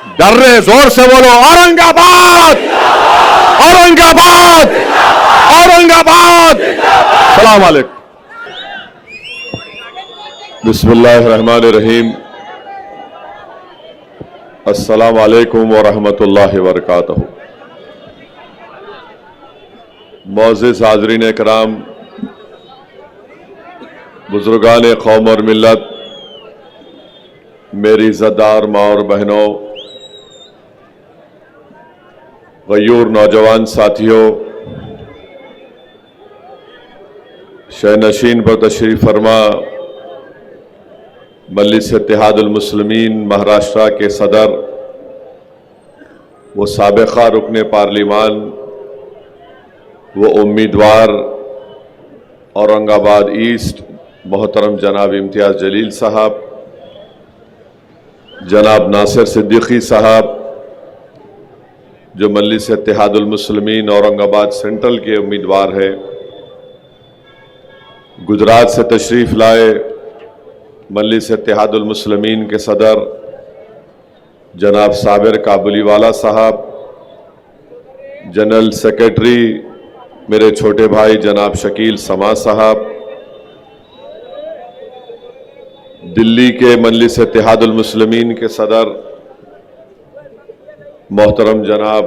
डर रहे, जोर से बोलो औरंगाबाद, औरंगाबाद, औरंगाबाद। सलाम अलैकुम। बिस्मिल्लाहिर्रहमानिर्रहीम। अस्सलाम वालेकुम व रहमतुल्लाहि व बरकातहू। मोअज़्ज़िज़ हाज़रीन इकराम, बुजुर्गान कौम और मिल्लत, मेरी इज़्ज़तदार माँ और बहनों, गयूर नौजवान साथियों, शहनशीन पर तशरीफ़ फरमा मजलिस इत्तेहादुल मुस्लिमीन महाराष्ट्र के सदर वो साबिक़ा रुकने पार्लिमान, वो उम्मीदवार औरंगाबाद ईस्ट मोहतरम जनाब इम्तियाज़ जलील साहब, जनाब नासिर सिद्दीकी साहब जो मजलिस इत्तेहादुल मुस्लिमीन औरंगाबाद सेंट्रल के उम्मीदवार है, गुजरात से तशरीफ़ लाए मजलिस इत्तेहादुल मुस्लिमीन के सदर जनाब साबिर काबुलीवाला साहब, जनरल सेक्रेटरी मेरे छोटे भाई जनाब शकील समा साहब, दिल्ली के मजलिस इत्तेहादुल मुस्लिमीन के सदर मोहतरम जनाब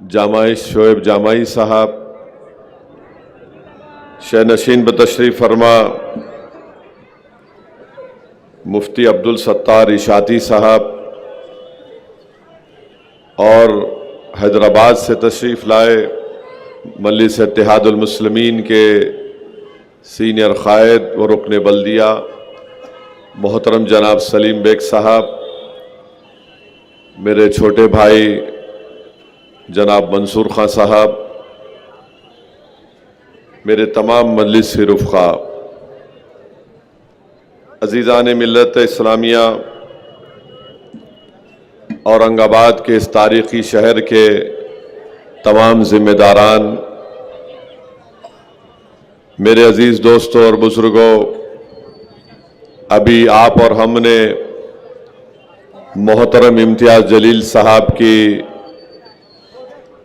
जामाई शोएब जामाई साहब, शहनशीन बतशरीफ़ फरमा मुफ्ती अब्दुल सत्तार इशाती साहब और हैदराबाद से तशरीफ़ लाए मजलिस इत्तेहादुल मुस्लिमीन के सीनियर क़ायद व रुकन बल्दिया मोहतरम जनाब सलीम बेग साहब, मेरे छोटे भाई जनाब मंसूर खां साहब, मेरे तमाम मजलिस के रुफ़क़ा, अज़ीज़ान मिल्लत इस्लामिया, औरंगाबाद के इस तारीख़ी शहर के तमाम ज़िम्मेदारान, मेरे अज़ीज़ दोस्तों और बुज़ुर्गों, अभी आप और हमने मोहतरम इम्तियाज़ जलील साहब की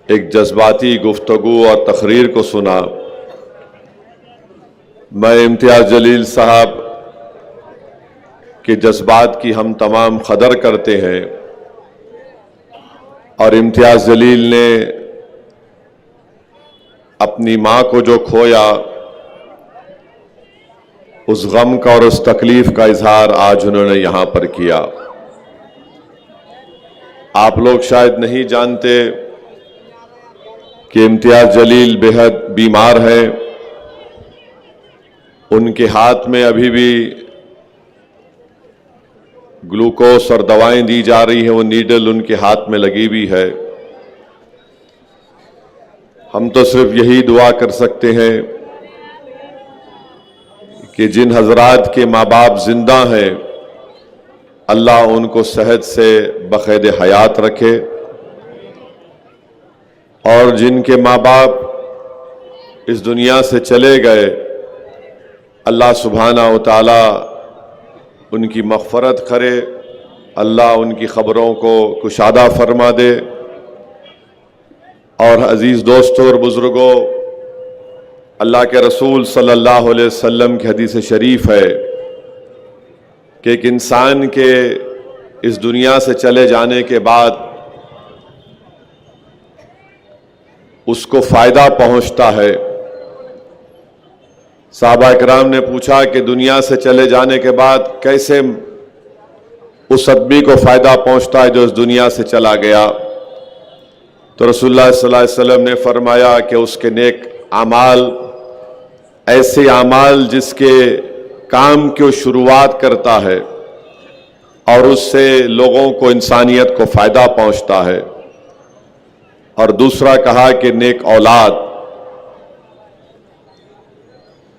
एक जज्बाती गुफ्तगू और तकरीर को सुना। मैं इम्तियाज़ जलील साहब के जज्बात की हम तमाम कदर करते हैं और इम्तियाज़ जलील ने अपनी माँ को जो खोया उस गम का और उस तकलीफ का इजहार आज उन्होंने यहाँ पर किया। आप लोग शायद नहीं जानते कि इम्तियाज़ जलील बेहद बीमार हैं। उनके हाथ में अभी भी ग्लूकोस और दवाएं दी जा रही हैं, वो नीडल उनके हाथ में लगी हुई है। हम तो सिर्फ यही दुआ कर सकते हैं कि जिन हजरात के माँ बाप जिंदा हैं, अल्लाह उनको सेहत से बखैद हयात रखे और जिनके माँ बाप इस दुनिया से चले गए, अल्लाह सुब्हाना व तआला उनकी मग़फ़रत करे, अल्लाह उनकी ख़बरों को कुशादा फरमा दे। और अज़ीज़ दोस्तों और बुज़ुर्गों, अल्लाह के रसूल सल्लल्लाहु अलैहि वसल्लम की हदीस शरीफ है कि एक इंसान के इस दुनिया से चले जाने के बाद उसको फ़ायदा पहुँचता है। साहबा इकराम ने पूछा कि दुनिया से चले जाने के बाद कैसे उस आदमी को फ़ायदा पहुँचता है जो इस दुनिया से चला गया। तो रसूलुल्लाह सल्लल्लाहु अलैहि वसल्लम ने फरमाया कि उसके नेक आमाल, ऐसे आमाल जिसके काम की शुरुआत करता है और उससे लोगों को, इंसानियत को फ़ायदा पहुँचता है। और दूसरा कहा कि नेक औलाद।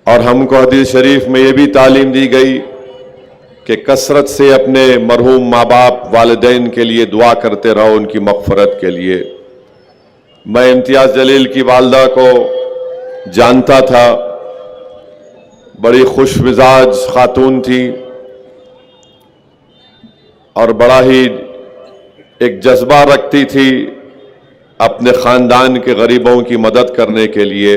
और हमको हदीस शरीफ में ये भी तालीम दी गई कि कसरत से अपने मरहूम माँ बाप वालिदैन के लिए दुआ करते रहो, उनकी मग़फ़रत के लिए। मैं इम्तियाज़ जलील की वालदा को जानता था, बड़ी खुश मिजाज खातून थी, और बड़ा ही एक जज्बा रखती थी अपने ख़ानदान के गरीबों की मदद करने के लिए।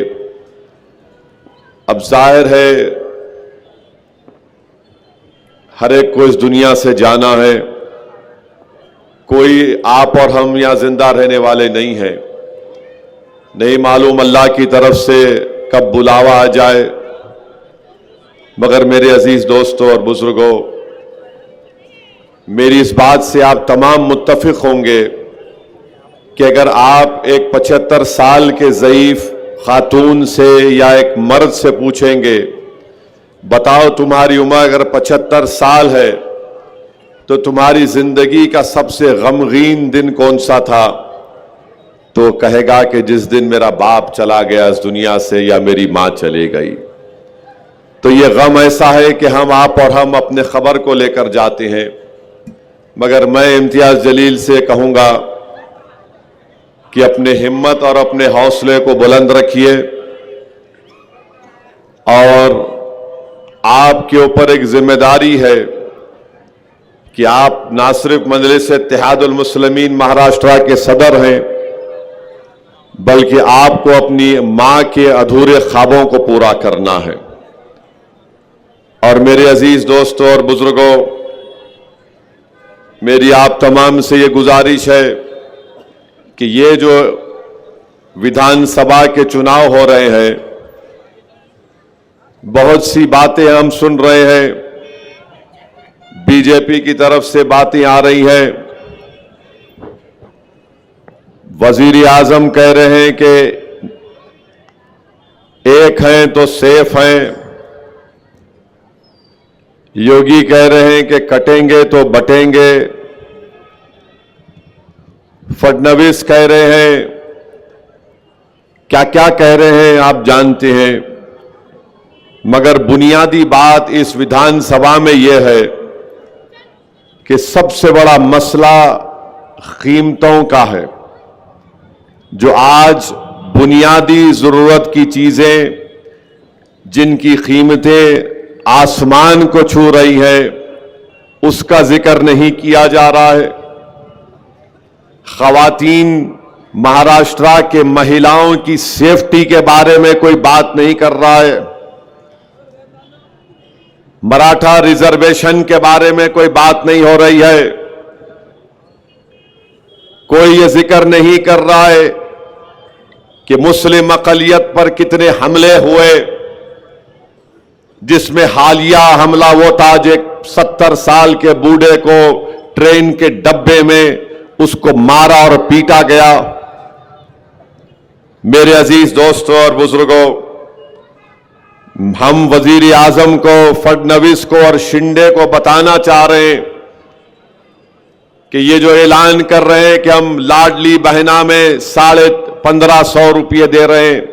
अब जाहिर है हर एक को इस दुनिया से जाना है, कोई आप और हम यहाँ जिंदा रहने वाले नहीं हैं। नहीं मालूम अल्लाह की तरफ से कब बुलावा आ जाए। मगर मेरे अजीज दोस्तों और बुजुर्गों, मेरी इस बात से आप तमाम मुत्तफिक होंगे कि अगर आप एक 75 साल के ज़ईफ खातून से या एक मर्द से पूछेंगे, बताओ तुम्हारी उम्र अगर 75 साल है तो तुम्हारी जिंदगी का सबसे गमगीन दिन कौन सा था, तो कहेगा कि जिस दिन मेरा बाप चला गया इस दुनिया से या मेरी मां चली गई। तो ये गम ऐसा है कि हम आप और हम अपने खबर को लेकर जाते हैं। मगर मैं इम्तियाज जलील से कहूंगा कि अपने हिम्मत और अपने हौसले को बुलंद रखिए और आपके ऊपर एक जिम्मेदारी है कि आप ना सिर्फ मजलिस इत्तेहादुल मुस्लिमीन महाराष्ट्र के सदर हैं, बल्कि आपको अपनी मां के अधूरे ख्वाबों को पूरा करना है। और मेरे अजीज दोस्तों और बुजुर्गों, मेरी आप तमाम से ये गुजारिश है कि ये जो विधानसभा के चुनाव हो रहे हैं, बहुत सी बातें हम सुन रहे हैं, बीजेपी की तरफ से बातें आ रही हैं। वजीर आजम कह रहे हैं कि एक हैं तो सेफ हैं, योगी कह रहे हैं कि कटेंगे तो बटेंगे, फडणवीस कह रहे हैं, क्या क्या कह रहे हैं आप जानते हैं। मगर बुनियादी बात इस विधानसभा में यह है कि सबसे बड़ा मसला कीमतों का है। जो आज बुनियादी जरूरत की चीजें जिनकी कीमतें आसमान को छू रही है, उसका जिक्र नहीं किया जा रहा है। खवातीन महाराष्ट्र के महिलाओं की सेफ्टी के बारे में कोई बात नहीं कर रहा है। मराठा रिजर्वेशन के बारे में कोई बात नहीं हो रही है। कोई ये जिक्र नहीं कर रहा है कि मुस्लिम अक़लियत पर कितने हमले हुए, जिसमें हालिया हमला वो था जो 70 साल के बूढ़े को ट्रेन के डब्बे में उसको मारा और पीटा गया। मेरे अजीज दोस्तों और बुजुर्गों, हम वजीर आजम को, फडणवीस को और शिंदे को बताना चाह रहे हैं कि ये जो ऐलान कर रहे हैं कि हम लाडली बहना में 1550 रुपये दे रहे हैं,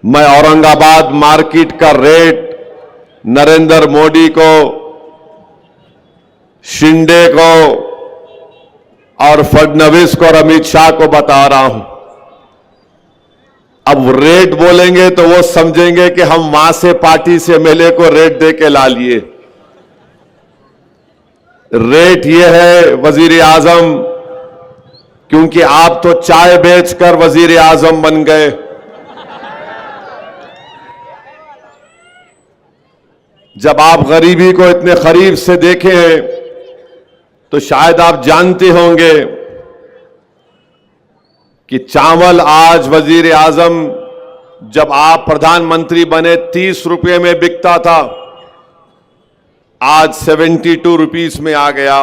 मैं औरंगाबाद मार्केट का रेट नरेंद्र मोदी को, शिंदे को और फडणवीस को और अमित शाह को बता रहा हूं। अब रेट बोलेंगे तो वो समझेंगे कि हम वहां से पार्टी से मेले को रेट दे के ला लिए। रेट ये है वजीर आजम, क्योंकि आप तो चाय बेचकर वजीर आजम बन गए। जब आप गरीबी को इतने करीब से देखे हैं तो शायद आप जानते होंगे कि चावल आज वजीर आजम जब आप प्रधानमंत्री बने 30 रुपये में बिकता था, आज 72 रुपीस में आ गया।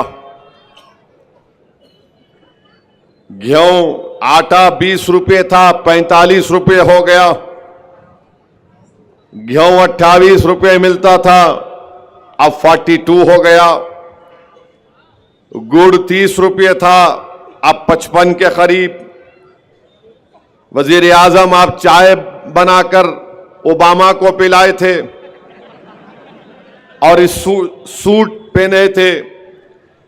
गेहूं आटा 20 रुपये था, 45 रुपये हो गया। गेहूं 28 रुपये मिलता था, अब 42 हो गया। गुड़ 30 रुपये था, अब 55 के करीब। वजीर आजम आप चाय बनाकर ओबामा को पिलाए थे और इस सूट पहने थे।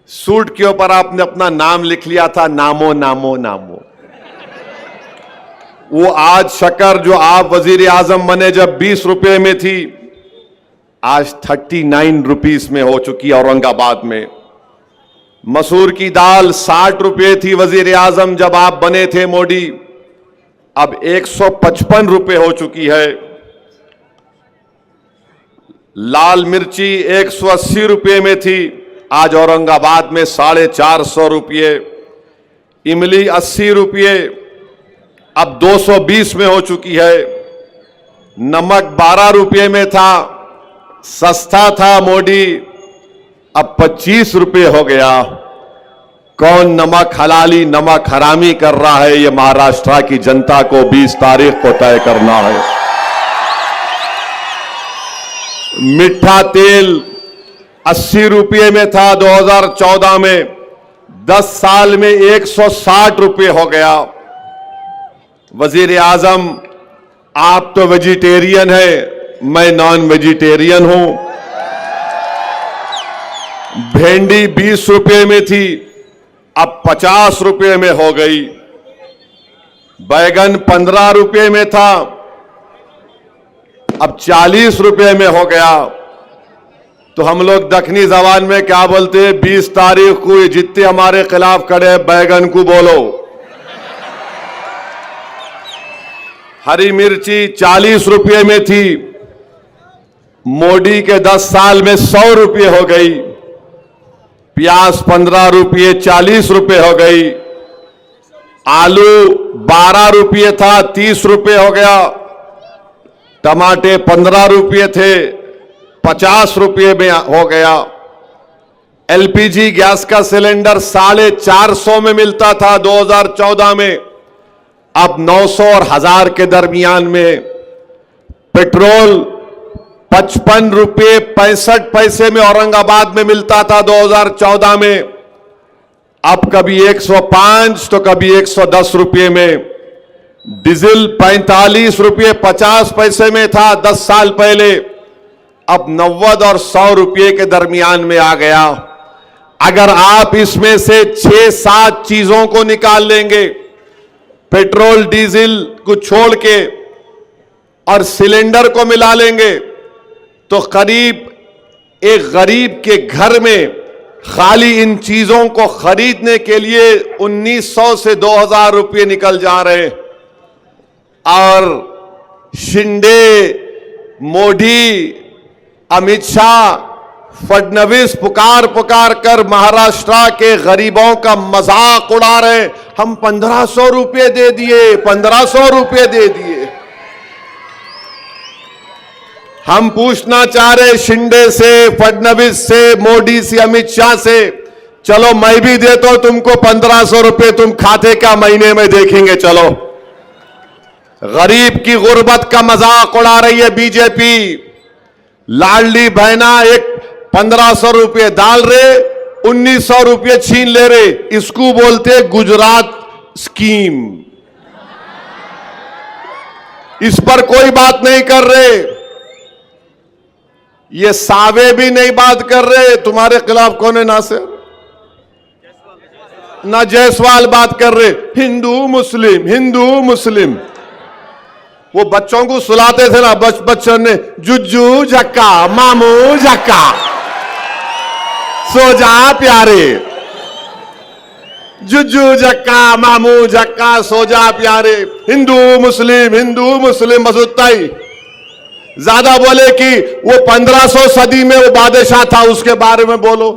सूट के ऊपर आपने अपना नाम लिख लिया था, नामो नामो नामो। वो आज शक्कर जो आप वजीर आजम बने जब 20 रुपये में थी, आज 39 रुपीस में हो चुकी है औरंगाबाद में। मसूर की दाल 60 रुपए थी वजीर आजम जब आप बने थे मोदी, अब 155 रुपए हो चुकी है। लाल मिर्ची 180 रुपए में थी, आज औरंगाबाद में 450 रुपये। इमली 80 रुपये, अब 220 में हो चुकी है। नमक 12 रुपये में था, सस्ता था मोदी, अब 25 रुपये हो गया। कौन नमक हलाली नमक हरामी कर रहा है, ये महाराष्ट्र की जनता को 20 तारीख को तय करना है। मीठा तेल 80 रुपये में था 2014 में, 10 साल में 160 रुपये हो गया। वजीर आजम आप तो वेजिटेरियन है, मैं नॉन वेजिटेरियन हूं। भिंडी 20 रुपये में थी, अब 50 रुपये में हो गई। बैगन 15 रुपये में था, अब 40 रुपये में हो गया। तो हम लोग दक्षिणी जबान में क्या बोलते हैं, 20 तारीख को ये जितने हमारे खिलाफ खड़े बैगन को बोलो। हरी मिर्ची 40 रुपये में थी, मोदी के 10 साल में 100 रुपये हो गई। प्याज 15 रुपये 40 रुपये हो गई। आलू 12 रुपये था, 30 रुपये हो गया। टमाटे 15 रुपये थे, 50 रुपये में हो गया। एलपीजी गैस का सिलेंडर 450 में मिलता था 2014 में, अब 900 और 1000 के दरमियान में। पेट्रोल 55 रुपये 65 पैसे में औरंगाबाद में मिलता था 2014 में, अब कभी 105 तो कभी 110 रुपये में। डीजल 45 रुपये 50 पैसे में था 10 साल पहले, अब 90 और 100 रुपये के दरमियान में आ गया। अगर आप इसमें से 6-7 चीजों को निकाल लेंगे, पेट्रोल डीजल को छोड़ के, और सिलेंडर को मिला लेंगे, तो करीब एक गरीब के घर में खाली इन चीजों को खरीदने के लिए 1900 से 2000 रुपये निकल जा रहे। और शिंदे, मोदी, अमित शाह, फडणवीस पुकार कर महाराष्ट्र के गरीबों का मजाक उड़ा रहे। हम 1500 रुपये दे दिए, 1500 रुपये दे दिए। हम पूछना चाह रहे शिंदे से, फडणवीस से, मोदी से, अमित शाह से, चलो मैं भी देता हूं तुमको 1500 रुपये, तुम खाते का महीने में देखेंगे। चलो, गरीब की गुर्बत का मजाक उड़ा रही है बीजेपी। लाडली बहना एक 1500 रुपये डाल रहे, 1900 रुपये छीन ले रहे। इसको बोलते गुजरात स्कीम। इस पर कोई बात नहीं कर रहे। ये सावे भी नहीं बात कर रहे। तुम्हारे खिलाफ कौन है नासिर? ना जायसवाल बात कर रहे। हिंदू मुस्लिम, हिंदू मुस्लिम। वो बच्चों को सुलाते थे ना, बच्चों ने जुज्जू झक्का मामू झक्का, सो जा प्यारे, जुज्जू झक्का मामू झक्का, सो जा प्यारे। हिंदू मुस्लिम बस उतना ही। ज्यादा बोले कि वो 1500 सदी में वो बादशाह था, उसके बारे में बोलो।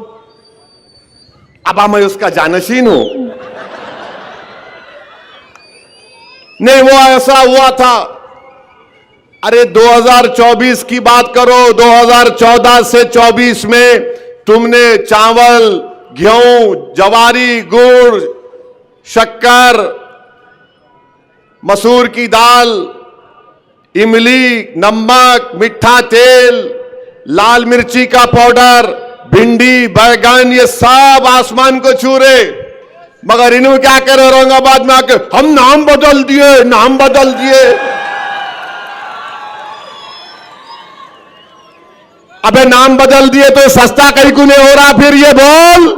अब मैं उसका जानशीन हूं। नहीं, वो ऐसा हुआ था। अरे 2024 की बात करो। 2014 से 24 में तुमने चावल, गेहूं, जवारी, गुड़, शक्कर, मसूर की दाल, इमली, नमक, मीठा तेल, लाल मिर्ची का पाउडर, भिंडी, बैगन, ये सब आसमान को छू रहे। मगर इन्होंने क्या करे औरंगाबाद में आके, हम नाम बदल दिए। अबे नाम बदल दिए तो सस्ता कहीं को नहीं हो रहा। फिर ये बोल,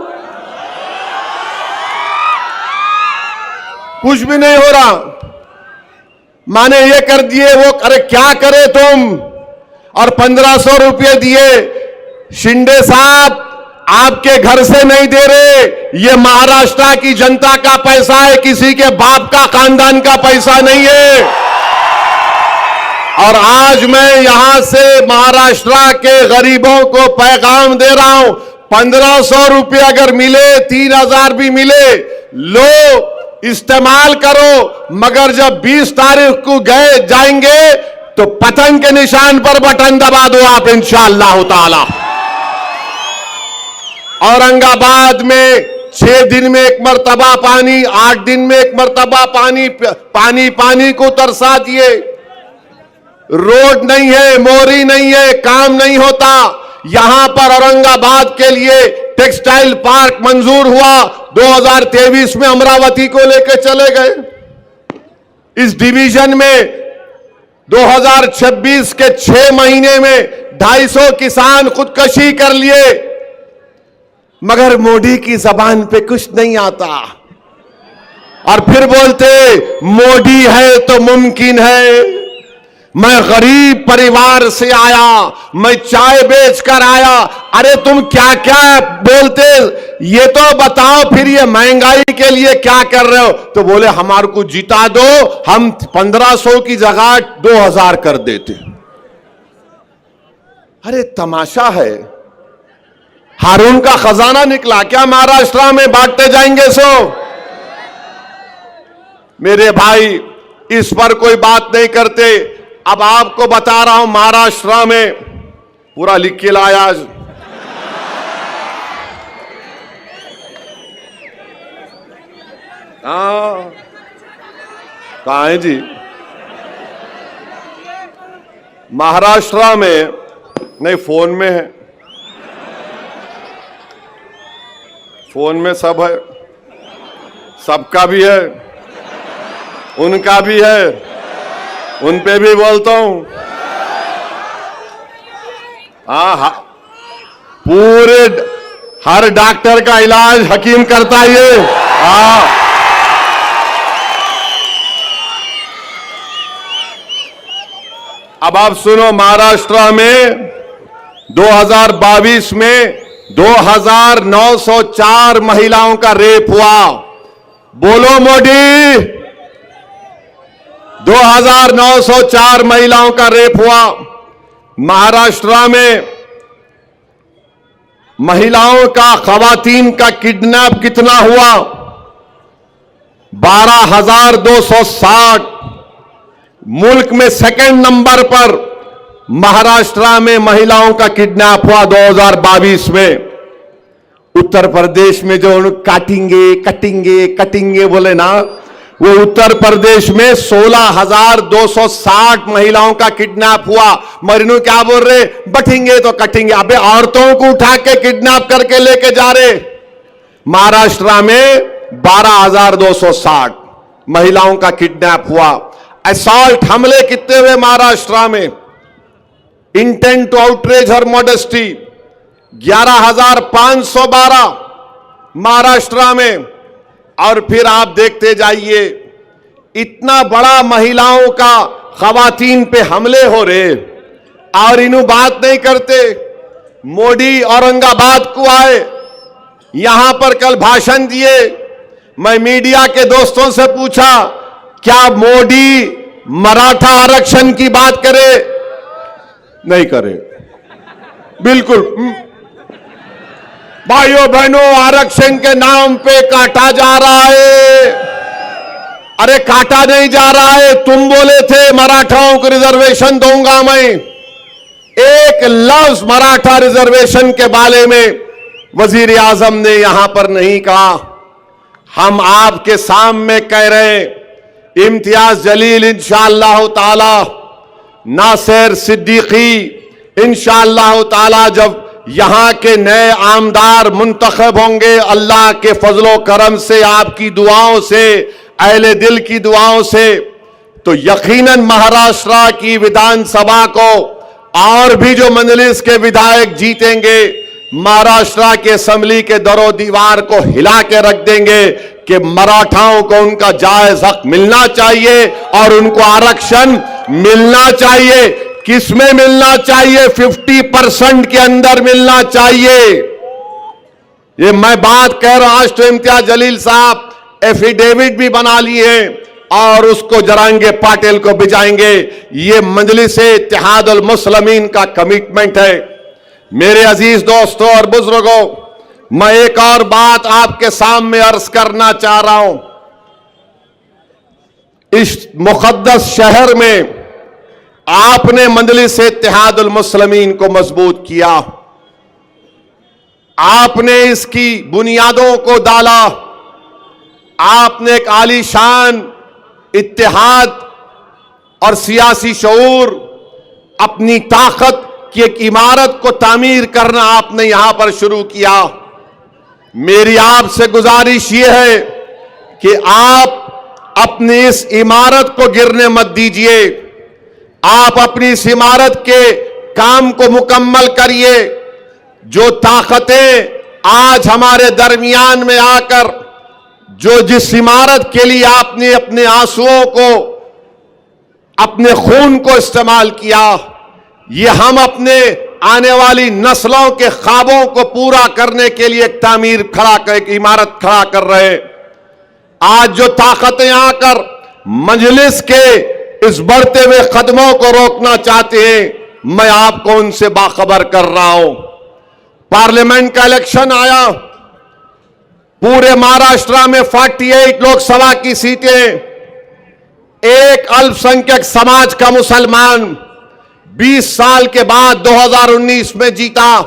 कुछ भी नहीं हो रहा। माने ये कर दिए, वो अरे क्या करे तुम। और 1500 रुपये दिए। शिंदे साहब, आपके घर से नहीं दे रहे, ये महाराष्ट्र की जनता का पैसा है, किसी के बाप का खानदान का पैसा नहीं है। और आज मैं यहां से महाराष्ट्र के गरीबों को पैगाम दे रहा हूं, 1500 रुपये अगर मिले, 3000 भी मिले, लो इस्तेमाल करो, मगर जब 20 तारीख को गए जाएंगे तो पतंग के निशान पर बटन दबा दो आप इंशाअल्लाह ताला। औरंगाबाद में 6 दिन में एक मर्तबा पानी, 8 दिन में एक मर्तबा पानी, पानी को तरसा दिए। रोड नहीं है, मोरी नहीं है, काम नहीं होता। यहां पर औरंगाबाद के लिए टेक्सटाइल पार्क मंजूर हुआ, 2023 में अमरावती को लेकर चले गए। इस डिवीजन में 2026 के 6 महीने में 250 किसान खुदकशी कर लिए, मगर मोदी की जबान पे कुछ नहीं आता। और फिर बोलते मोदी है तो मुमकिन है। मैं गरीब परिवार से आया, मैं चाय बेचकर आया। अरे तुम क्या क्या बोलते, ये तो बताओ फिर ये महंगाई के लिए क्या कर रहे हो? तो बोले हमारे को जिता दो, हम 1500 की जगह 2000 कर देते। अरे तमाशा है, हारून का खजाना निकला क्या महाराष्ट्र में बांटते जाएंगे सो? मेरे भाई इस पर कोई बात नहीं करते। अब आपको बता रहा हूं, महाराष्ट्र में पूरा लिख के लाया आज। कहां है जी? महाराष्ट्र में नहीं, फोन में है, फोन में सब है, सबका भी है, उनका भी है, उन पे भी बोलता हूं। हाँ, पूरे हर डॉक्टर का इलाज हकीम करता है ये। हाँ, अब आप सुनो, महाराष्ट्र में 2022 में 2904 महिलाओं का रेप हुआ। बोलो मोदी, 2904 महिलाओं का रेप हुआ। महाराष्ट्र में महिलाओं का, खवातीन का किडनैप कितना हुआ? 12,260। मुल्क में सेकंड नंबर पर महाराष्ट्र में महिलाओं का किडनैप हुआ 2022 में। उत्तर प्रदेश में जो काटेंगे कटेंगे कटेंगे बोले ना, वो उत्तर प्रदेश में 16,260 महिलाओं का किडनैप हुआ। मरीनू क्या बोल रहे? बटेंगे तो कटेंगे। अबे औरतों को उठा के किडनैप करके लेके जा रहे। महाराष्ट्र में 12,260 महिलाओं का किडनैप हुआ। असॉल्ट हमले कितने हुए महाराष्ट्र में? Intent to outrage her modesty 11,512 Maharashtra में। और फिर आप देखते जाइए, इतना बड़ा महिलाओं का, खवातीन पे हमले हो रहे और इन्हों बात नहीं करते। मोदी औरंगाबाद को आए, यहां पर कल भाषण दिए। मैं मीडिया के दोस्तों से पूछा, क्या मोदी मराठा आरक्षण की बात करे? नहीं करे, बिल्कुल। भाइयों बहनों, आरक्षण के नाम पे काटा जा रहा है। अरे काटा नहीं जा रहा है, तुम बोले थे मराठाओं को रिजर्वेशन दूंगा मैं। एक लफ्ज मराठा रिजर्वेशन के बारे में वजीर आजम ने यहां पर नहीं कहा। हम आपके सामने कह रहे हैं, इम्तियाज जलील इंशाअल्लाह ताला, नासिर सिद्दीकी इंशाअल्लाह ताला जब यहां के नए आमदार मुंतखब होंगे, अल्लाह के फजलो करम से, आपकी दुआओं से, अहले दिल की दुआओं से, तो यकीनन महाराष्ट्र की विधानसभा को और भी जो मंजलिस के विधायक जीतेंगे, महाराष्ट्र के असेंबली के दरो दीवार को हिला के रख देंगे कि मराठाओं को उनका जायज हक मिलना चाहिए और उनको आरक्षण मिलना चाहिए। किसमें मिलना चाहिए? 50% के अंदर मिलना चाहिए। ये मैं बात कह रहा हूं, आज तो इम्तियाज जलील साहब एफिडेविट भी बना लिए और उसको जरांगे पाटिल को भिजाएंगे। ये मजलिस-ए इत्तेहादुल मुस्लिमीन का कमिटमेंट है। मेरे अजीज दोस्तों और बुजुर्गों, मैं एक और बात आपके सामने अर्ज करना चाह रहा हूं। इस मुकद्दस शहर में आपने मजलिस-ए इत्तेहादुल मुस्लिमीन को मजबूत किया, आपने इसकी बुनियादों को डाला, आपने एक आलीशान इत्तेहाद और सियासी शऊर, अपनी ताकत की एक इमारत को तामीर करना आपने यहां पर शुरू किया। मेरी आपसे गुजारिश यह है कि आप अपनी इस इमारत को गिरने मत दीजिए। आप अपनी इस इमारत के काम को मुकम्मल करिए। जो ताकतें आज हमारे दरमियान में आकर जो जिस इमारत के लिए आपने अपने आंसुओं को, अपने खून को इस्तेमाल किया, ये हम अपने आने वाली नस्लों के ख्वाबों को पूरा करने के लिए एक तामीर खड़ा कर, एक इमारत खड़ा कर रहे। आज जो ताकतें आकर मजलिस के इस बढ़ते हुए कदमों को रोकना चाहते हैं, मैं आपको उनसे बाखबर कर रहा हूं। पार्लियामेंट का इलेक्शन आया, पूरे महाराष्ट्र में 48 लोकसभा की सीटें एक अल्पसंख्यक समाज का मुसलमान 20 साल के बाद 2019 में जीता।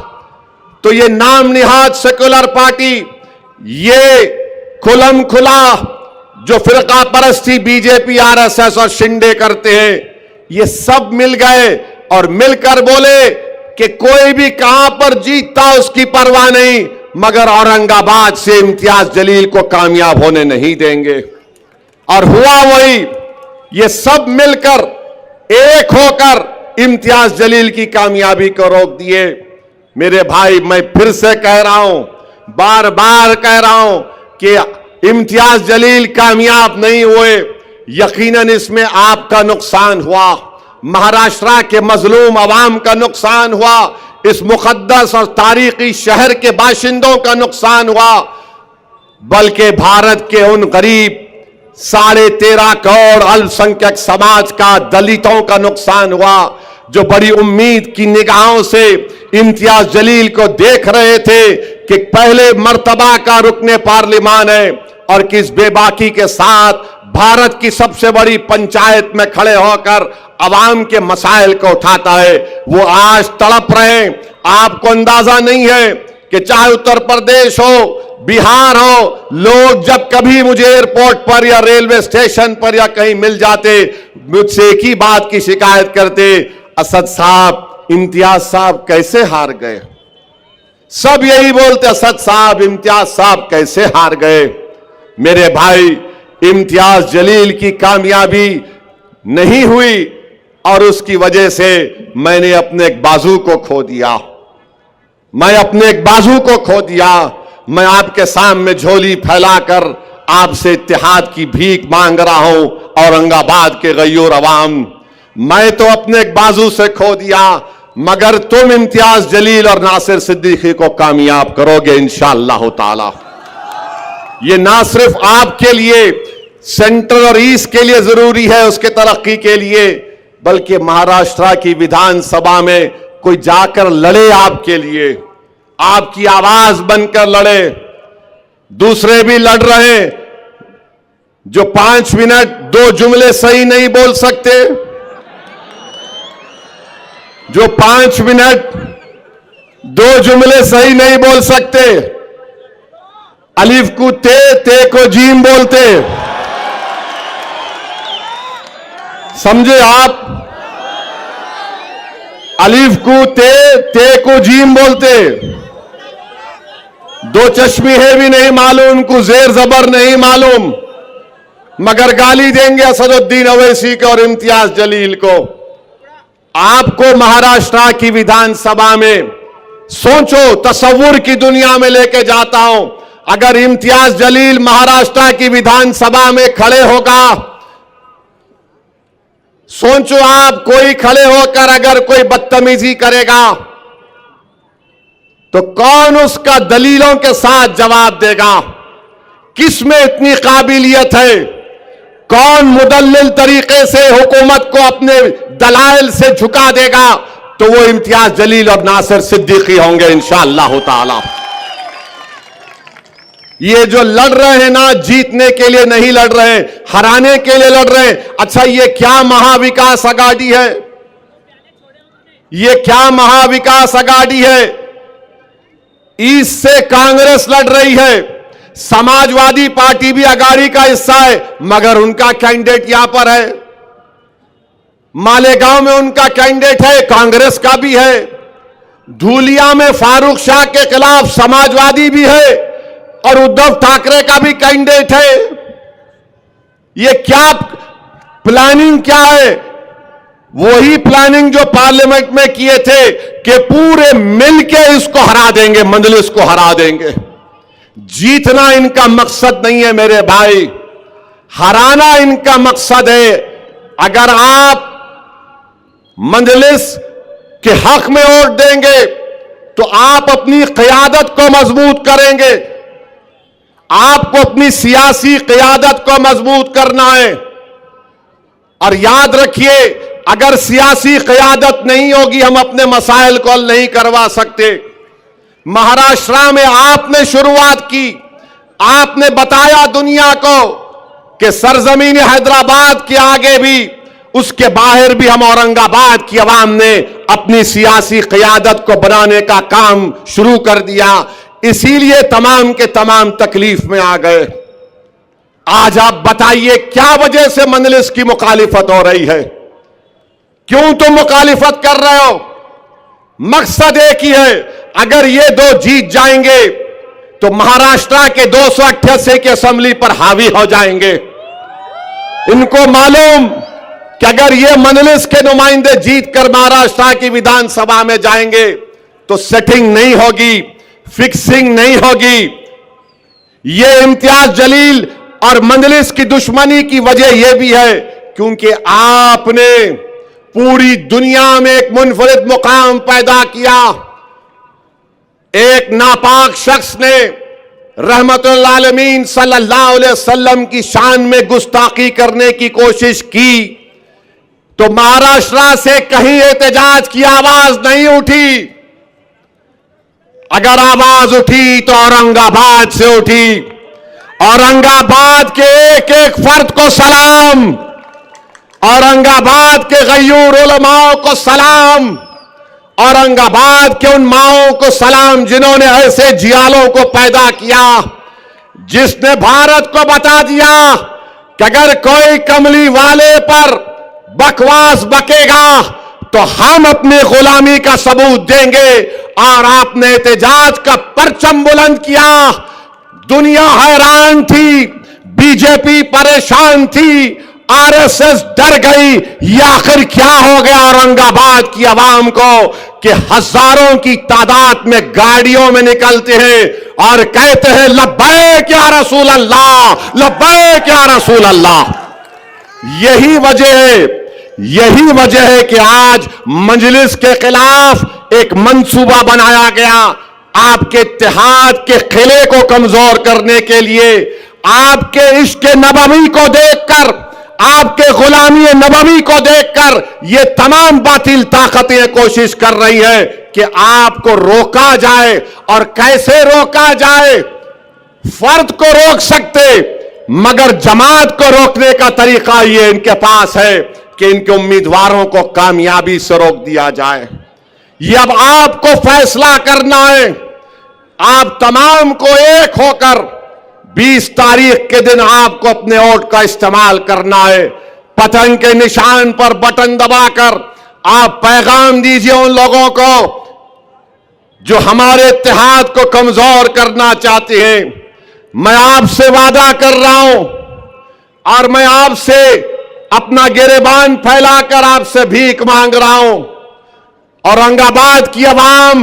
तो ये नाम निहाद सेक्युलर पार्टी, ये खुलम खुला जो फिरका परस्ती बीजेपी, आरएसएस और शिंदे करते हैं, ये सब मिल गए और मिलकर बोले कि कोई भी कहां पर जीतता उसकी परवाह नहीं, मगर औरंगाबाद से इम्तियाज जलील को कामयाब होने नहीं देंगे। और हुआ वही, ये सब मिलकर एक होकर इम्तियाज जलील की कामयाबी को रोक दिए। मेरे भाई, मैं फिर से कह रहा हूं, बार बार कह रहा हूं कि इम्तियाज जलील कामयाब नहीं हुए। यकीनन इसमें आपका नुकसान हुआ, महाराष्ट्र के मजलूम अवाम का नुकसान हुआ, इस मुकद्दस और तारीखी शहर के बाशिंदों का नुकसान हुआ, बल्कि भारत के उन गरीब 13.5 करोड़ अल्पसंख्यक समाज का, दलितों का नुकसान हुआ, जो बड़ी उम्मीद की निगाहों से इम्तियाज जलील को देख रहे थे कि पहले मर्तबा का रुकने पार्लियामान है और किस बेबाकी के साथ भारत की सबसे बड़ी पंचायत में खड़े होकर अवाम के मसाइल को उठाता है, वो आज तड़प रहे हैं। आपको अंदाजा नहीं है कि चाहे उत्तर प्रदेश हो, बिहार हो, लोग जब कभी मुझे एयरपोर्ट पर या रेलवे स्टेशन पर या कहीं मिल जाते, मुझसे एक ही बात की शिकायत करते, असद साहब, इम्तियाज साहब कैसे हार गए। सब यही बोलते, असद साहब, इम्तियाज साहब कैसे हार गए। मेरे भाई, इम्तियाज जलील की कामयाबी नहीं हुई और उसकी वजह से मैंने अपने एक बाजू को खो दिया। मैं अपने एक बाजू को खो दिया। मैं आपके सामने झोली फैलाकर आपसे इत्तेहाद की भीख मांग रहा हूं, औरंगाबाद के गयूर अवाम। मैं तो अपने एक बाजू से खो दिया, मगर तुम इम्तियाज जलील और नासिर सिद्दीकी को कामयाब करोगे इंशाअल्लाह ताला। ये ना सिर्फ आपके लिए, सेंट्रल और ईस्ट के लिए जरूरी है, उसके तरक्की के लिए, बल्कि महाराष्ट्र की विधानसभा में कोई जाकर लड़े आपके लिए, आपकी आवाज बनकर लड़े। दूसरे भी लड़ रहे हैं जो 5 मिनट 2 जुमले सही नहीं बोल सकते, जो 5 मिनट 2 जुमले सही नहीं बोल सकते, अलिफ को ते को जीम बोलते, समझे आप? अलिफ को ते को जीम बोलते। 2 चश्मी है भी नहीं मालूम, उनको जेर जबर नहीं मालूम, मगर गाली देंगे असदुद्दीन अवैसी को और इम्तियाज जलील को। आपको महाराष्ट्र की विधानसभा में सोचो, तसव्वुर की दुनिया में लेके जाता हूं। अगर इम्तियाज जलील महाराष्ट्र की विधानसभा में खड़े होगा, सोचो आप, कोई खड़े होकर अगर कोई बदतमीजी करेगा, तो कौन उसका दलीलों के साथ जवाब देगा? किस में इतनी काबिलियत है? कौन मुदल्लिल तरीके से हुकूमत को अपने दलाइल से झुका देगा? तो वो इम्तियाज जलील और नासिर सिद्दीकी होंगे इंशाअल्लाह ताला। ये जो लड़ रहे हैं ना, जीतने के लिए नहीं लड़ रहे, हराने के लिए लड़ रहे हैं। अच्छा, ये क्या महाविकास अघाड़ी है? ये क्या महाविकास अघाड़ी है? ईस्ट से कांग्रेस लड़ रही है, समाजवादी पार्टी भी अघाड़ी का हिस्सा है, मगर उनका कैंडिडेट यहां पर है। मालेगांव में उनका कैंडिडेट है, कांग्रेस का भी है। धूलिया में फारूक शाह के खिलाफ समाजवादी भी है और उद्धव ठाकरे का भी कैंडिडेट है। ये क्या प्लानिंग क्या है? वही प्लानिंग जो पार्लियामेंट में किए थे कि पूरे मिलके इसको हरा देंगे, मजलिस को हरा देंगे। जीतना इनका मकसद नहीं है मेरे भाई, हराना इनका मकसद है। अगर आप मजलिस के हक में वोट देंगे तो आप अपनी क़यादत को मजबूत करेंगे, आपको अपनी सियासी क़यादत को मजबूत करना है। और याद रखिए, अगर सियासी क़यादत नहीं होगी, हम अपने मसाइल को हल नहीं करवा सकते। महाराष्ट्र में आपने शुरुआत की, आपने बताया दुनिया को कि सरजमीन हैदराबाद के आगे भी, उसके बाहर भी हम औरंगाबाद की आवाम ने अपनी सियासी क़यादत को बनाने का काम शुरू कर दिया। इसीलिए तमाम के तमाम तकलीफ में आ गए। आज आप बताइए क्या वजह से मजलिस की मुखालिफत हो रही है? क्यों तुम मुखालिफत कर रहे हो? मकसद एक ही है, अगर ये दो जीत जाएंगे तो महाराष्ट्र के 288 की असेंबली पर हावी हो जाएंगे। इनको मालूम कि अगर ये मजलिस के नुमाइंदे जीत कर महाराष्ट्र की विधानसभा में जाएंगे तो सेटिंग नहीं होगी, फिक्सिंग नहीं होगी। ये इम्तियाज जलील और मजलिस की दुश्मनी की वजह यह भी है क्योंकि आपने पूरी दुनिया में एक मुनफरिद मुकाम पैदा किया। एक नापाक शख्स ने रहमतुल आलमीन सल्लल्लाहु अलैहि वसल्लम की शान में गुस्ताखी करने की कोशिश की तो महाराष्ट्र से कहीं एहतजाज की आवाज नहीं उठी। अगर आवाज उठी तो औरंगाबाद से उठी। औरंगाबाद के एक एक फर्द को सलाम, औरंगाबाद के गयूर उलमाओं को सलाम, औरंगाबाद के उन माओं को सलाम जिन्होंने ऐसे जियालों को पैदा किया, जिसने भारत को बता दिया कि अगर कोई कमली वाले पर बकवास बकेगा तो हम अपनी गुलामी का सबूत देंगे। और आपने एहतजाज का परचम बुलंद किया। दुनिया हैरान थी, बीजेपी परेशान थी, आरएसएस डर गई। ये आखिर क्या हो गया औरंगाबाद की आवाम को कि हजारों की तादाद में गाड़ियों में निकलते हैं और कहते हैं लब्बैक या रसूल अल्लाह, लब्बैक या रसूल अल्लाह। यही वजह है कि आज मजलिस के खिलाफ एक मंसूबा बनाया गया आपके इत्तेहाद के किले को कमजोर करने के लिए। आपके इश्क नबवी को देखकर, आपके गुलामी नबवी को देखकर ये तमाम बातिल ताकतें कोशिश कर रही है कि आपको रोका जाए। और कैसे रोका जाए? फर्द को रोक सकते, मगर जमात को रोकने का तरीका ये इनके पास है कि इनके उम्मीदवारों को कामयाबी से रोक दिया जाए। ये अब आपको फैसला करना है। आप तमाम को एक होकर 20 तारीख के दिन आपको अपने वोट का इस्तेमाल करना है। पतंग के निशान पर बटन दबाकर आप पैगाम दीजिए उन लोगों को जो हमारे इत्तेहाद को कमजोर करना चाहते हैं। मैं आपसे वादा कर रहा हूं और मैं आपसे अपना गिरेबान फैलाकर आपसे भीख मांग रहा हूं। औरंगाबाद की आवाम,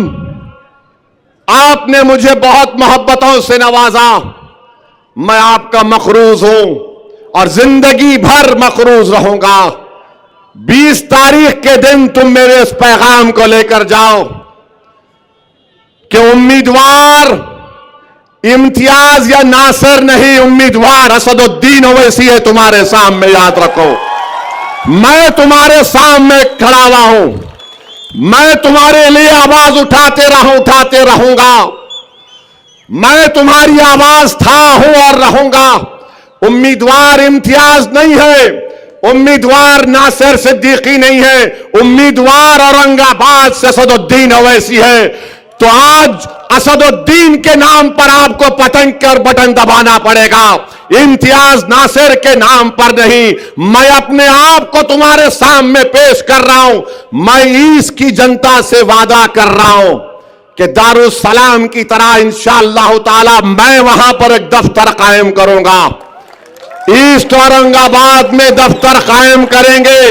आपने मुझे बहुत मोहब्बतों से नवाजा। मैं आपका मखरूज हूं और जिंदगी भर मखरूज रहूंगा। 20 तारीख के दिन तुम मेरे इस पैगाम को लेकर जाओ कि उम्मीदवार इम्तियाज या नासिर नहीं, उम्मीदवार असदुद्दीन ओवैसी है तुम्हारे सामने, याद रखो। मैं तुम्हारे सामने खड़ा हुआ हूं, मैं तुम्हारे लिए आवाज उठाते रहूंगा। मैं तुम्हारी आवाज था, हूं और रहूंगा। उम्मीदवार इम्तियाज नहीं है, उम्मीदवार नासिर सिद्दीकी नहीं है, उम्मीदवार औरंगाबाद से असदुद्दीन ओवैसी है। तो आज असदुद्दीन के नाम पर आपको पतंग कर बटन दबाना पड़ेगा, इम्तियाज नासिर के नाम पर नहीं। मैं अपने आप को तुम्हारे सामने पेश कर रहा हूं। मैं ईस्ट की जनता से वादा कर रहा हूं कि दारुस्सलाम की तरह इंशाअल्लाह ताला मैं वहां पर एक दफ्तर कायम करूंगा। ईस्ट औरंगाबाद में दफ्तर कायम करेंगे।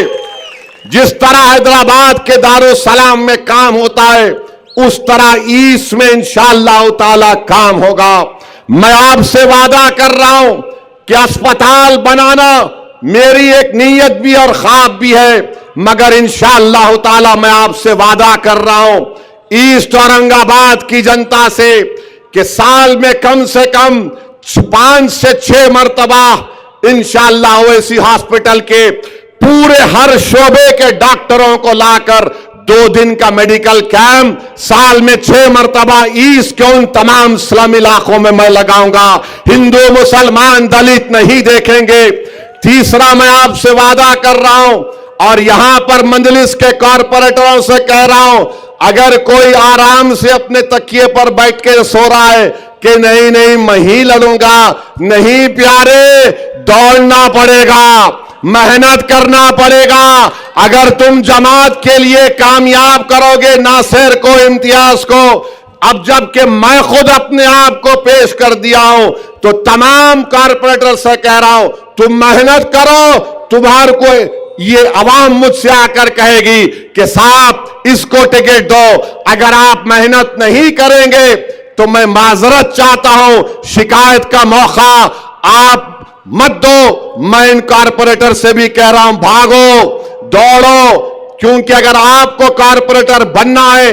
जिस तरह हैदराबाद के दारुस्सलाम में काम होता है, उस तरह ईस्ट में इंशाअल्लाह ताला काम होगा। मैं आपसे वादा कर रहा हूं कि अस्पताल बनाना मेरी एक नीयत भी और ख्वाब भी है, मगर इंशाअल्लाह ताला मैं आपसे वादा कर रहा हूं ईस्ट औरंगाबाद की जनता से कि साल में कम से कम 5 से 6 मरतबा इंशाअल्लाह ओवैसी हॉस्पिटल के पूरे हर शोबे के डॉक्टरों को लाकर 2 दिन का मेडिकल कैंप साल में 6 मरतबा ईस्ट के उन तमाम स्लम इलाकों में मैं लगाऊंगा। हिंदू मुसलमान दलित नहीं देखेंगे। तीसरा, मैं आपसे वादा कर रहा हूं और यहां पर मंजलिस के कॉरपोरेटरों से कह रहा हूं, अगर कोई आराम से अपने तकिए पर बैठ के सो रहा है कि नहीं मैं ही लड़ूंगा, नहीं प्यारे, दौड़ना पड़ेगा, मेहनत करना पड़ेगा। अगर तुम जमात के लिए कामयाब करोगे नासिर को, इम्तियाज को, अब जबकि मैं खुद अपने आप को पेश कर दिया हूं, तो तमाम कारपोरेटर से कह रहा हूं तुम मेहनत करो। तुम्हारे को ये अवाम मुझसे आकर कहेगी कि साहब इसको टिकट दो, अगर आप मेहनत नहीं करेंगे तो मैं माजरत चाहता हूं, शिकायत का मौका आप मत दो। मैं इन कारपोरेटर से भी कह रहा हूं भागो, दौड़ो, क्योंकि अगर आपको कारपोरेटर बनना है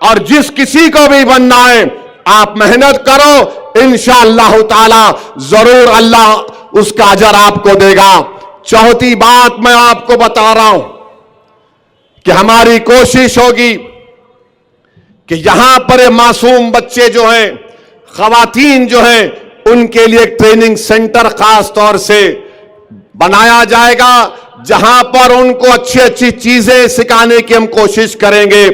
और जिस किसी को भी बनना है, आप मेहनत करो, इंशाअल्लाह ताला जरूर अल्लाह उसका अजर आपको देगा। चौथी बात मैं आपको बता रहा हूं कि हमारी कोशिश होगी कि यहां पर ये मासूम बच्चे जो हैं, खवातीन जो हैं, उनके लिए ट्रेनिंग सेंटर खास तौर से बनाया जाएगा, जहां पर उनको अच्छी अच्छी चीजें सिखाने की हम कोशिश करेंगे।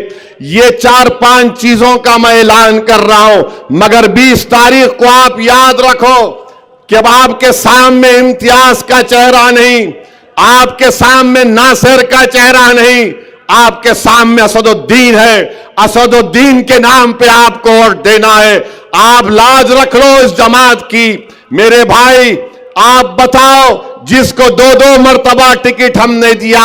ये 4-5 चीजों का मैं ऐलान कर रहा हूं, मगर 20 तारीख को आप याद रखो कि अब आपके सामने इम्तियाज का चेहरा नहीं, आपके सामने नासिर का चेहरा नहीं, आपके सामने असदुद्दीन है। असदुद्दीन के नाम पे आपको वोट देना है। आप लाज रख लो इस जमात की। मेरे भाई, आप बताओ, जिसको 2-2 मरतबा टिकट हमने दिया,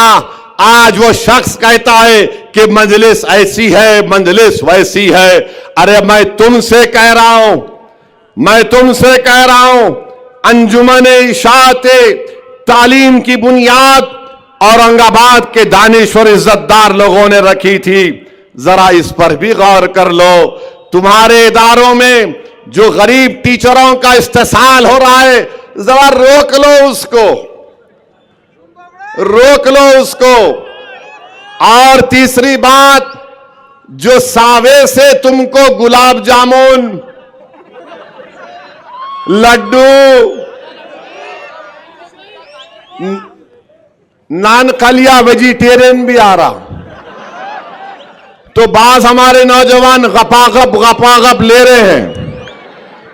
आज वो शख्स कहता है कि मजलिस ऐसी है, मजलिस वैसी है। अरे मैं तुमसे कह रहा हूं, अंजुमन इशाअत तालीम की बुनियाद औरंगाबाद के दानिश्वर इज्जतदार लोगों ने रखी थी। जरा इस पर भी गौर कर लो। तुम्हारे इदारों में जो गरीब टीचरों का इस्तेसाल हो रहा है, जरा रोक लो उसको। और तीसरी बात, जो सावे से तुमको गुलाब जामुन, लड्डू, नान खलिया वेजिटेरियन भी आ रहा, तो बाज हमारे नौजवान गपागप ले रहे हैं,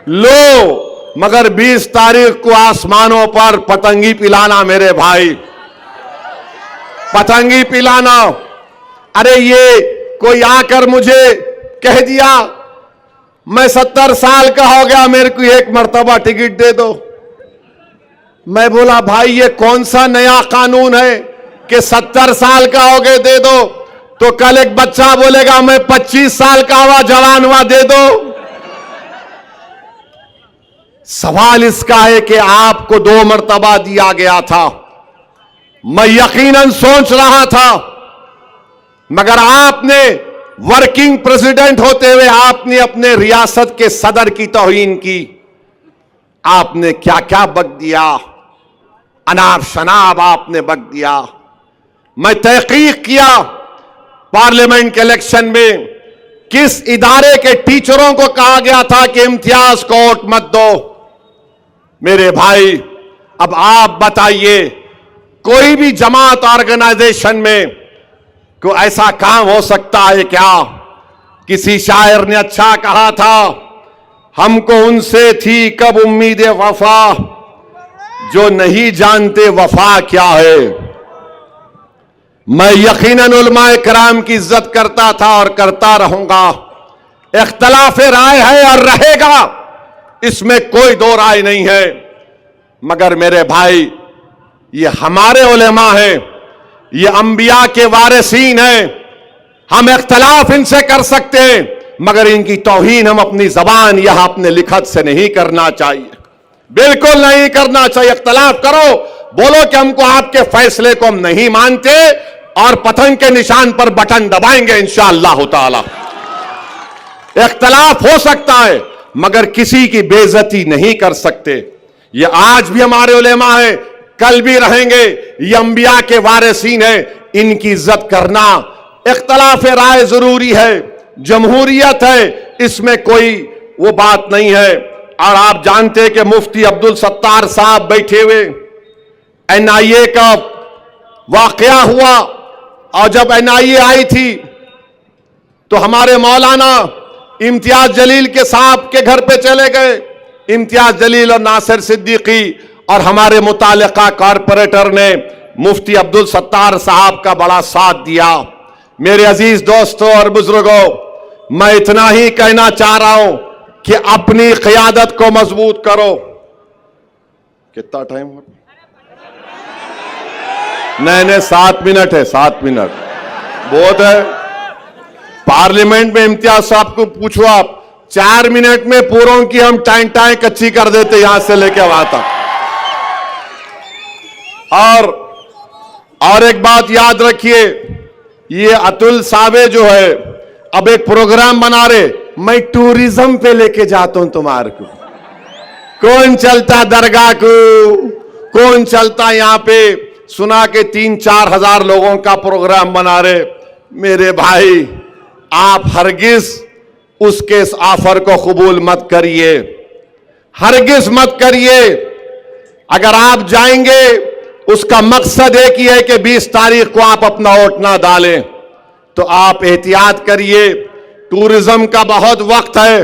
लो, मगर 20 तारीख को आसमानों पर पतंगी पिलाना मेरे भाई, पतंगी पिलाना। अरे ये कोई आकर मुझे कह दिया मैं 70 साल का हो गया, मेरे को 1 मरतबा टिकट दे दो। मैं बोला भाई ये कौन सा नया कानून है कि 70 साल का हो गए दे दो? तो कल एक बच्चा बोलेगा मैं 25 साल का हुआ, जवान हुआ, दे दो। सवाल इसका है कि आपको 2 मरतबा दिया गया था। मैं यकीनन सोच रहा था, मगर आपने वर्किंग प्रेसिडेंट होते हुए आपने अपने रियासत के सदर की तौहीन की। आपने क्या क्या बक दिया, अनाब शनाब आपने बक दिया। मैं तहकीक किया पार्लियामेंट के इलेक्शन में किस इदारे के टीचरों को कहा गया था कि इम्तियाज को वोट मत दो। मेरे भाई, अब आप बताइए, कोई भी जमात ऑर्गेनाइजेशन में को ऐसा काम हो सकता है क्या? किसी शायर ने अच्छा कहा था, हमको उनसे थी कब उम्मीद वफा, जो नहीं जानते वफा क्या है। मैं यकीनन उलमाए कराम की इज्जत करता था और करता रहूंगा। इख्तलाफ राय है और रहेगा, इसमें कोई दो राय नहीं है। मगर मेरे भाई, ये हमारे उलेमा हैं, ये अंबिया के वारिसीन हैं। हम इख्तलाफ इनसे कर सकते हैं, मगर इनकी तौहीन हम अपनी जबान या अपने लिखत से नहीं करना चाहिए, बिल्कुल नहीं करना चाहिए। इख्तलाफ करो, बोलो कि हमको आपके फैसले को हम नहीं मानते और पतंग के निशान पर बटन दबाएंगे इंशाअल्लाह ताला। इख्तलाफ हो सकता है, मगर किसी की बेइज्जती नहीं कर सकते। ये आज भी हमारे उलेमा हैं, कल भी रहेंगे। ये अंबिया के वारिसीन हैं, इनकी इज्जत करना। इख्तलाफ राय जरूरी है, जमहूरियत है, इसमें कोई वो बात नहीं है। और आप जानते हैं कि मुफ्ती अब्दुल सत्तार साहब बैठे हुए, एनआईए का वाकया हुआ, और जब एनआईए आई थी तो हमारे मौलाना इम्तियाज जलील के साहब के घर पे चले गए। इम्तियाज जलील और नासिर सिद्दीकी और हमारे मुतालिका कॉरपोरेटर ने मुफ्ती अब्दुल सत्तार साहब का बड़ा साथ दिया। मेरे अजीज दोस्तों और बुजुर्गों, मैं इतना ही कहना चाह रहा हूं कि अपनी क़यादत को मजबूत करो। कितना टाइम हो? नहीं, 7 मिनट है, 7 मिनट बहुत है। पार्लियामेंट में इम्तियाज साहब को पूछो आप, 4 मिनट में पूरों की हम टाइम कच्ची कर देते यहां से लेके वहां तक। और एक बात याद रखिए, ये अतुल सावे जो है अब एक प्रोग्राम बना रहे, मैं टूरिज्म पे लेके जाता हूं तुम्हारे को। कौन चलता दरगाह को, कौन चलता यहां पे, सुना के 3-4 हजार लोगों का प्रोग्राम बना रहे। मेरे भाई, आप हरगिज उसके इस ऑफर को कबूल मत करिए, हरगिज मत करिए। अगर आप जाएंगे, उसका मकसद एक ही है कि 20 तारीख को आप अपना वोट ना डालें, तो आप एहतियात करिए। टूरिज्म का बहुत वक्त है।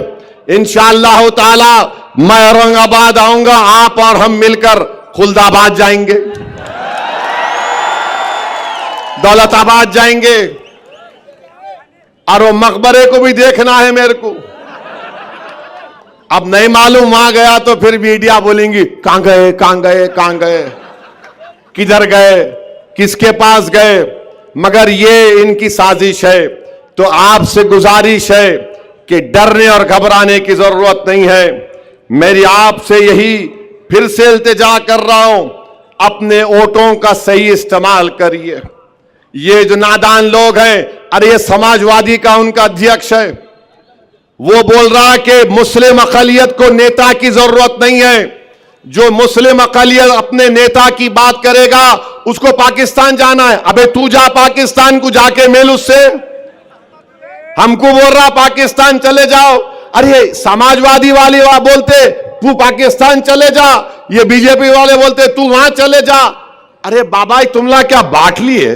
इंशाअल्लाह ताला मैं औरंगाबाद आऊंगा, आप और हम मिलकर खुलदाबाद जाएंगे, दौलताबाद जाएंगे, और वो मकबरे को भी देखना है मेरे को। अब नहीं मालूम, वहां गया तो फिर मीडिया बोलेंगी कहां गए, कहां गए, कहां गए, किधर गए, किसके पास गए। मगर ये इनकी साजिश है। तो आपसे गुजारिश है कि डरने और घबराने की जरूरत नहीं है। मेरी आपसे यही फिर से इल्तिजा कर रहा हूं, अपने वोटों का सही इस्तेमाल करिए। ये जो नादान लोग हैं, अरे ये समाजवादी का उनका अध्यक्ष है, वो बोल रहा कि मुस्लिम अक़लियत को नेता की जरूरत नहीं है। जो मुस्लिम अक़लियत अपने नेता की बात करेगा, उसको पाकिस्तान जाना है। अबे तू जा पाकिस्तान को, जाके मिल उससे। हमको बोल रहा पाकिस्तान चले जाओ। अरे समाजवादी वाले बोलते तू पाकिस्तान चले जा, ये बीजेपी वाले बोलते तू वहां चले जा। अरे बाबा, तुमला क्या बांट लिए?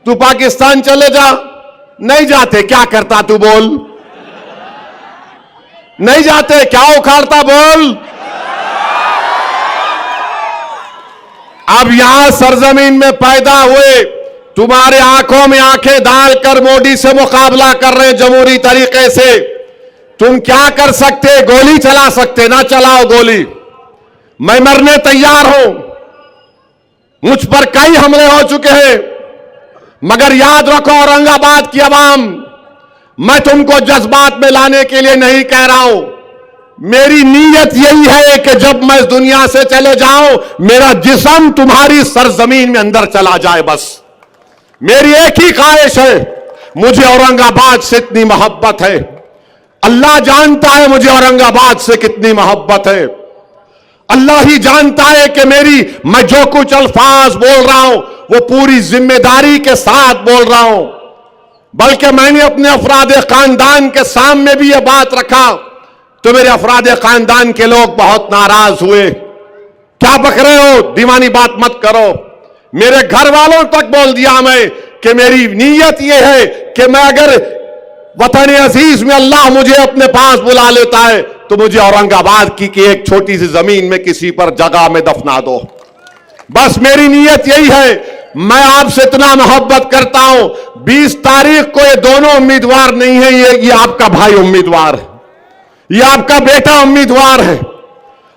तू पाकिस्तान चले जा। नहीं जाते, क्या करता तू बोल? नहीं जाते, क्या उखाड़ता बोल? अब यहां सरजमीन में पैदा हुए, तुम्हारे आंखों में आंखें डालकर मोदी से मुकाबला कर रहे हैं जमहूरी तरीके से। तुम क्या कर सकते? गोली चला सकते, ना चलाओ गोली। मैं मरने तैयार हूं, मुझ पर कई हमले हो चुके हैं, मगर याद रखो औरंगाबाद की आवाम, मैं तुमको जज्बात में लाने के लिए नहीं कह रहा हूं। मेरी नीयत यही है कि जब मैं इस दुनिया से चले जाऊं, मेरा जिस्म तुम्हारी सरजमीन में अंदर चला जाए। बस मेरी एक ही ख्वाहिश है। मुझे औरंगाबाद से इतनी मोहब्बत है। अल्लाह जानता है मुझे औरंगाबाद से कितनी मोहब्बत है। अल्लाह ही जानता है कि मैं जो कुछ अल्फाज बोल रहा हूं वो पूरी जिम्मेदारी के साथ बोल रहा हूं। बल्कि मैंने अपने अफराद खानदान के सामने भी यह बात रखा तो मेरे अफराद खानदान के लोग बहुत नाराज हुए। क्या बक रहे हो, दीवानी बात मत करो। मेरे घर वालों तक बोल दिया मैं कि मेरी नीयत यह है कि मैं अगर वतन अजीज में अल्लाह मुझे अपने पास बुला लेता है तो मुझे औरंगाबाद की एक छोटी सी जमीन में किसी पर जगह में दफना दो। बस मेरी नीयत यही है। मैं आपसे इतना मोहब्बत करता हूं। 20 तारीख को ये दोनों उम्मीदवार नहीं है, ये आपका भाई उम्मीदवार है, ये आपका बेटा उम्मीदवार है।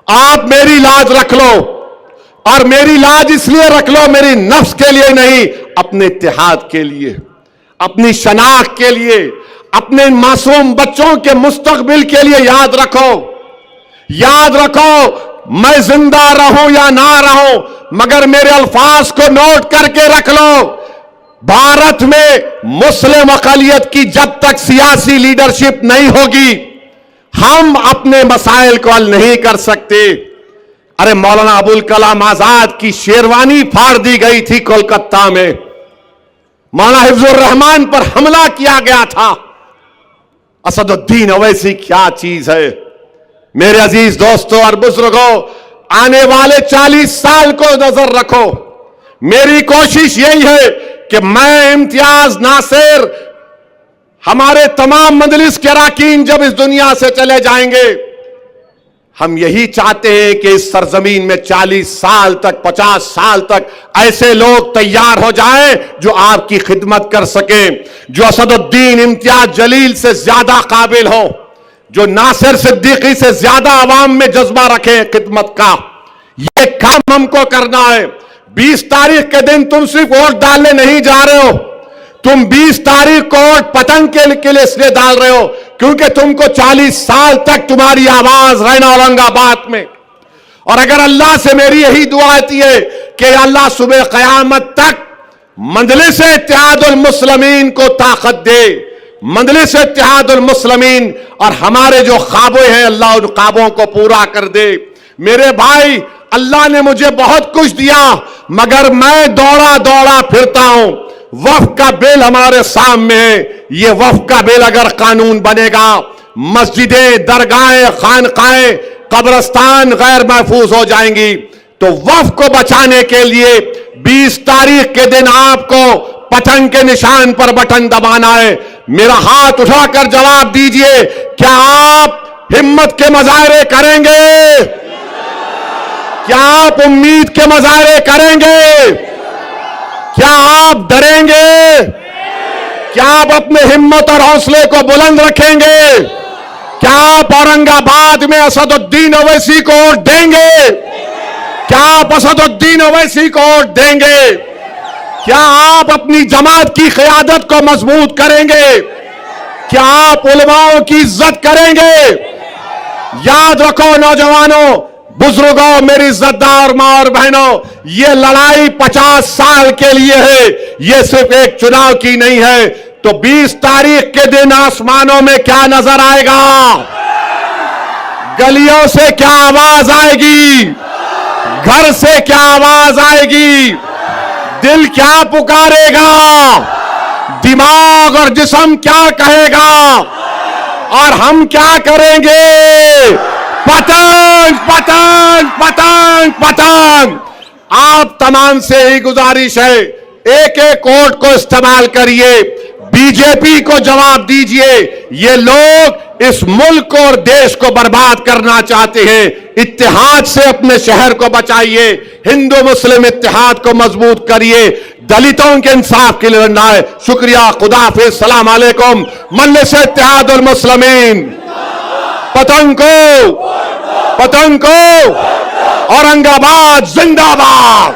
आप मेरी लाज रख लो, और मेरी लाज इसलिए रख लो, मेरी नफ्स के लिए नहीं, अपने इत्तेहाद के लिए, अपनी शनाख्त के लिए, अपने मासूम बच्चों के मुस्तकबिल के लिए। याद रखो, याद रखो, मैं जिंदा रहूं या ना रहूं, मगर मेरे अल्फाज को नोट करके रख लो। भारत में मुस्लिम अक़लियत की जब तक सियासी लीडरशिप नहीं होगी, हम अपने मसाइल को हल नहीं कर सकते। अरे मौलाना अबुल कलाम आजाद की शेरवानी फाड़ दी गई थी कोलकाता में, मौलाना हिफ्जुर रहमान पर हमला किया गया था। असदुद्दीन ओवैसी क्या चीज है। मेरे अजीज दोस्तों और बुजुर्गों, आने वाले 40 साल को नजर रखो। मेरी कोशिश यही है कि मैं, इम्तियाज, नासिर, हमारे तमाम मजलिस के अरकान जब इस दुनिया से चले जाएंगे, हम यही चाहते हैं कि इस सरजमीन में 40 साल तक, 50 साल तक ऐसे लोग तैयार हो जाएं जो आपकी खिदमत कर सकें, जो असदुद्दीन इम्तियाज जलील से ज्यादा काबिल हो, जो नासिर सिद्दीकी से ज्यादा आवाम में जज्बा रखें खिदमत का। यह काम हमको करना है। 20 तारीख के दिन तुम सिर्फ वोट डालने नहीं जा रहे हो, तुम 20 तारीख को वोट पतंग के लिए इसलिए डाल रहे हो क्योंकि तुमको 40 साल तक तुम्हारी आवाज रहना औरंगाबाद में। और अगर अल्लाह से मेरी यही दुआ आती है कि अल्लाह सुबह क़यामत तक मजलिस इत्तेहादुल मुस्लिमीन को ताकत दे, मजलिस इत्तेहादुल मुस्लिमीन, और हमारे जो ख्वाबें हैं अल्लाह उन ख्वाबों को पूरा कर दे। मेरे भाई, अल्लाह ने मुझे बहुत कुछ दिया, मगर मैं दौड़ा दौड़ा फिरता हूं। वक्फ का बिल हमारे सामने है। ये वक्फ का बिल अगर कानून बनेगा, मस्जिदें, दरगाहें, खानकाहें, कब्रस्तान गैर महफूज हो जाएंगी। तो वक्फ को बचाने के लिए 20 तारीख के दिन आपको पतंग के निशान पर बटन दबाना है। मेरा हाथ उठाकर जवाब दीजिए, क्या आप हिम्मत के मुजाहरे करेंगे? क्या आप उम्मीद के मुजाहरे करेंगे? क्या आप डरेंगे? क्या आप अपने हिम्मत और हौसले को बुलंद रखेंगे? क्या आप औरंगाबाद में असदुद्दीन ओवैसी को वोट देंगे? क्या आप असदुद्दीन ओवैसी को वोट देंगे? क्या आप अपनी जमात की क़यादत को मजबूत करेंगे? क्या आप उलमाओं की इज्जत करेंगे? याद रखो नौजवानों, बुजुर्गों, मेरी इज्जतदार मां और बहनों, ये लड़ाई 50 साल के लिए है, ये सिर्फ एक चुनाव की नहीं है। तो 20 तारीख के दिन आसमानों में क्या नजर आएगा? गलियों से क्या आवाज आएगी? घर से क्या आवाज आएगी? दिल क्या पुकारेगा? दिमाग और जिस्म क्या कहेगा? और हम क्या करेंगे? पतंग पतंग पतंग पतंग। आप तमाम से ही गुजारिश है, एक एक वोट को इस्तेमाल करिए, बीजेपी को जवाब दीजिए। ये लोग इस मुल्क और देश को बर्बाद करना चाहते हैं। इत्तेहाद से अपने शहर को बचाइए, हिंदू मुस्लिम इत्तेहाद को मजबूत करिए, दलितों के इंसाफ के लिए लड़ना है। शुक्रिया, खुदा हाफिज, सलाम अलैकुम। मजलिस इत्तेहादुल मुस्लिमीन, पतंग को औरंगाबाद जिंदाबाद।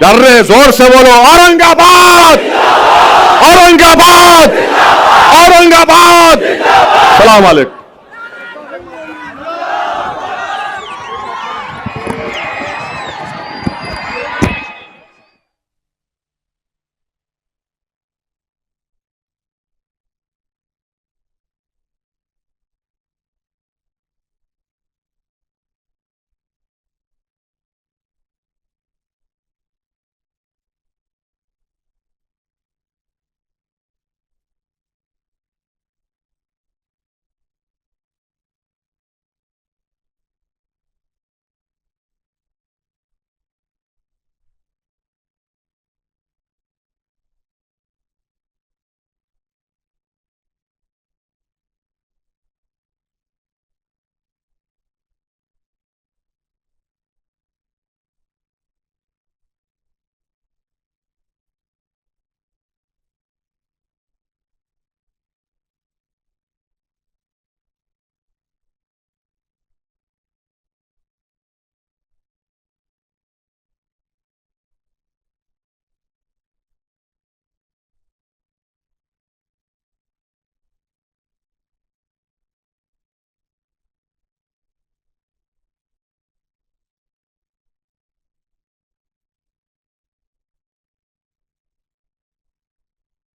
डर रहे, जोर से बोलो, औरंगाबाद औरंगाबाद औरंगाबाद। सलाम अलैकुम।